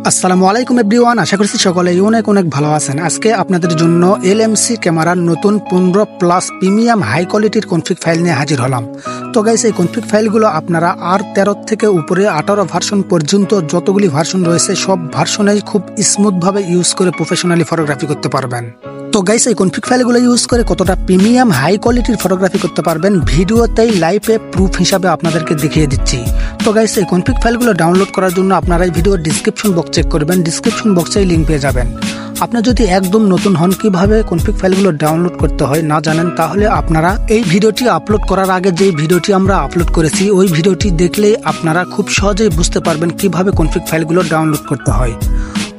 আসসালামু আলাইকুম এভরিওয়ান, আশা করছি সকলেই অনেক ভালো আছেন। আজকে আপনাদের জন্য এলএমসি ক্যামেরার নতুন 15+ প্রিমিয়াম হাই কোয়ালিটির কনফিগ ফাইল নিয়ে হাজির হলাম। তো গাইস, এই কনফিগ ফাইলগুলো আপনারা R13 থেকে উপরে 18 ভার্সন পর্যন্ত যতগুলি ভার্সন রয়েছে সব ভার্সনেই খুব স্মুথভাবে ইউজ করে প্রফেশনালি ফটোগ্রাফি করতে পারবেন। তো গাইস, এই কনফিগ ফাইলগুলো ইউজ করে কতটা প্রিমিয়াম হাই কোয়ালিটির ফটোগ্রাফি করতে পারবেন ভিডিওতেই লাইভে প্রুফ হিসাবে আপনাদেরকে দেখিয়ে দিচ্ছি। তো গাইস, এই কনফিগ ফাইলগুলো ডাউনলোড করার জন্য আপনারা এই ভিডিওর ডিসক্রিপশন বক্স চেক করবেন, ডিসক্রিপশন বক্সেই লিঙ্ক পেয়ে যাবেন। আপনারা যদি একদম নতুন হন, কিভাবে কনফিগ ফাইলগুলো ডাউনলোড করতে হয় না জানেন, তাহলে আপনারা এই ভিডিওটি আপলোড করার আগে যে ভিডিওটি আমরা আপলোড করেছি ওই ভিডিওটি দেখলেই আপনারা খুব সহজেই বুঝতে পারবেন কিভাবে কনফিগ ফাইলগুলো ডাউনলোড করতে হয়।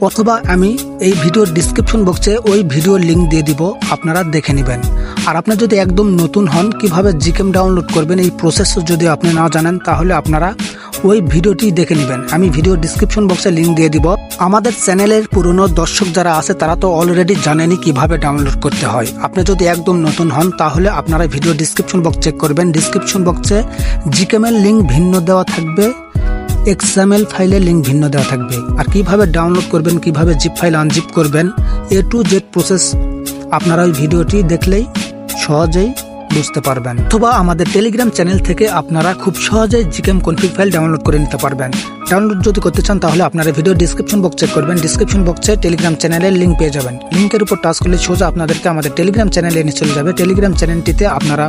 অথবা আমি এই ভিডিওর ডিসক্রিপশন বক্সে ওই ভিডিওর লিঙ্ক দিয়ে দিব, আপনারা দেখে নেবেন। আর আপনারা যদি একদম নতুন হন, কিভাবে জিকেম ডাউনলোড করবেন এই প্রসেস যদি আপনি না জানেন, তাহলে আপনারা ওই ভিডিওটি দেখে নেবেন। আমি ভিডিওর ডিসক্রিপশন বক্সে লিঙ্ক দিয়ে দিব। আমাদের চ্যানেলের পুরনো দর্শক যারা আছে তারা তো অলরেডি জানেনই কিভাবে ডাউনলোড করতে হয়। আপনি যদি একদম নতুন হন, তাহলে আপনারা ভিডিওর ডিসক্রিপশন বক্স চেক করবেন, ডিসক্রিপশন বক্সে জিকেমের লিঙ্ক ভিন্ন দেওয়া থাকবে, XML ফাইলের লিঙ্ক ভিন্ন দেওয়া থাকবে। আর কিভাবে ডাউনলোড করবেন, কিভাবে জিপ ফাইল আনজিপ করবেন, A to Z প্রসেস আপনারা ওই ভিডিওটি দেখলেই সহজেই বুঝতে পারবেন। অথবা আমাদের টেলিগ্রাম চ্যানেল থেকে আপনারা খুব সহজেই জিকেম কনফিগ ফাইল ডাউনলোড করে নিতে পারবেন। ডাউনলোড যদি করতে চান, তাহলে আপনারা ভিডিও ডিসক্রিপশন বক্স চেক করবেন, ডিসক্রিপশন বক্সে টেলিগ্রাম চ্যানেলের লিঙ্ক পেয়ে যাবেন। লিঙ্কের উপর টাচ করলে সোজা আপনাদেরকে আমাদের টেলিগ্রাম চ্যানেলে নিয়ে চলে যাবে। টেলিগ্রাম চ্যানেলটিতে আপনারা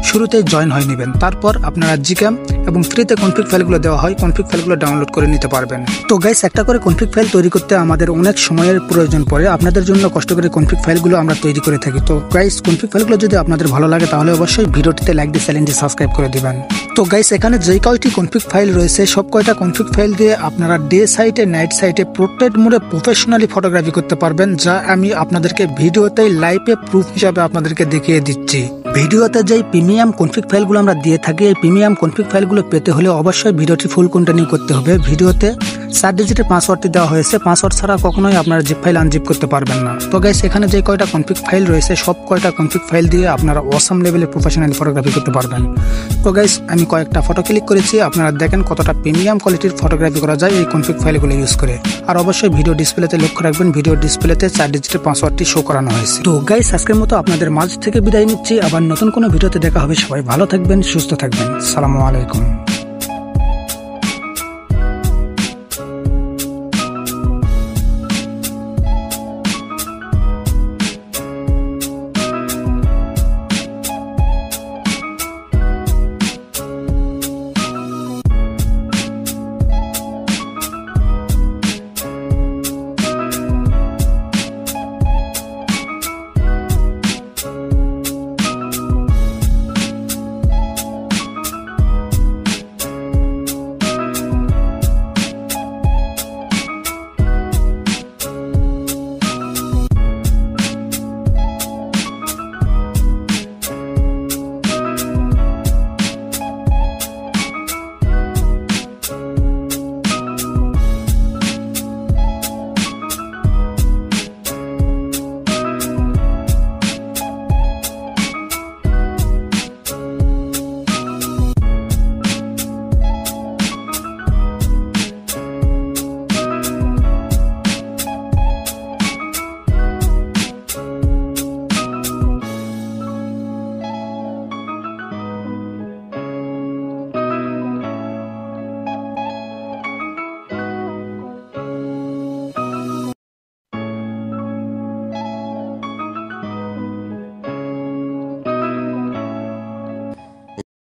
শুরুতে জয়েন হয়ে নেবেন, তারপর আপনারা জিকেম এবং ফ্রিতে কনফিগ ফাইলগুলো দেওয়া হয়, কনফিগ ফাইলগুলো ডাউনলোড করে নিতে পারবেন। তো গাইস, একটা করে কনফিগ ফাইল তৈরি করতে আমাদের অনেক সময়ের প্রয়োজন পড়ে। আপনাদের জন্য কষ্ট করে কনফিগ ফাইলগুলো আমরা তৈরি করে থাকি। তো গাইস, কনফিগ ফাইলগুলো যদি আপনাদের ভালো লাগে, তাহলে অবশ্যই ভিডিওটিতে লাইক দিয়ে চ্যানেলটি সাবস্ক্রাইব করে দিবেন। তো গাইস, এখানে যে কয়টি কনফিগ ফাইল রয়েছে সব কয়টা কনফিগ ফাইল দিয়ে আপনারা ডে সাইটে নাইট সাইটে পোর্ট্রেট মোডে প্রফেশনালি ফটোগ্রাফি করতে পারবেন, যা আমি আপনাদেরকে ভিডিওতেই লাইভে প্রুফ হিসাবে আপনাদেরকে দেখিয়ে দিচ্ছি। ভিডিওতে যেই প্রিমিয়াম কনফিগ ফাইলগুলো আমরা দিয়ে থাকি, এই প্রিমিয়াম কনফিগ ফাইলগুলো পেতে হলে অবশ্যই ভিডিওটি ফুল কন্টিনিউ করতে হবে। ভিডিওতে 4 ডিজিটের পাসওয়ার্ডটি দেওয়া হয়েছে, পাসওয়ার্ড ছাড়া কখনোই আপনারা জিপ ফাইল আনজিপ করতে পারবেন না। তো গাইস, এখানে যে কয়টা কনফিগ ফাইল রয়েছে সব কয়টা কনফিগ ফাইল দিয়ে আপনারা অসাম লেভেলে প্রফেশনাল ফটোগ্রাফি করতে পারবেন। তো গাইস, আমি কয়েকটা ফটো ক্লিক করেছি, আপনারা দেখেন কতটা প্রিমিয়াম কোয়ালিটির ফটোগ্রাফি করা যায় এই কনফিগ ফাইলগুলো ইউজ করে। আর অবশ্যই ভিডিও ডিসপ্লেতে লক্ষ্য রাখবেন, ভিডিও ডিসপ্লেতে 4 ডিজিটের পাসওয়ার্ডটি শো করানো হয়েছে। তো গাইস, আজকের মতো আপনাদের মাঝ থেকে বিদায় নিচ্ছি। আবার নতুন কোনো ভিডিওতে দেখা হবে। সবাই ভালো থাকবেন, সুস্থ থাকবেন। আসসালামু আলাইকুম।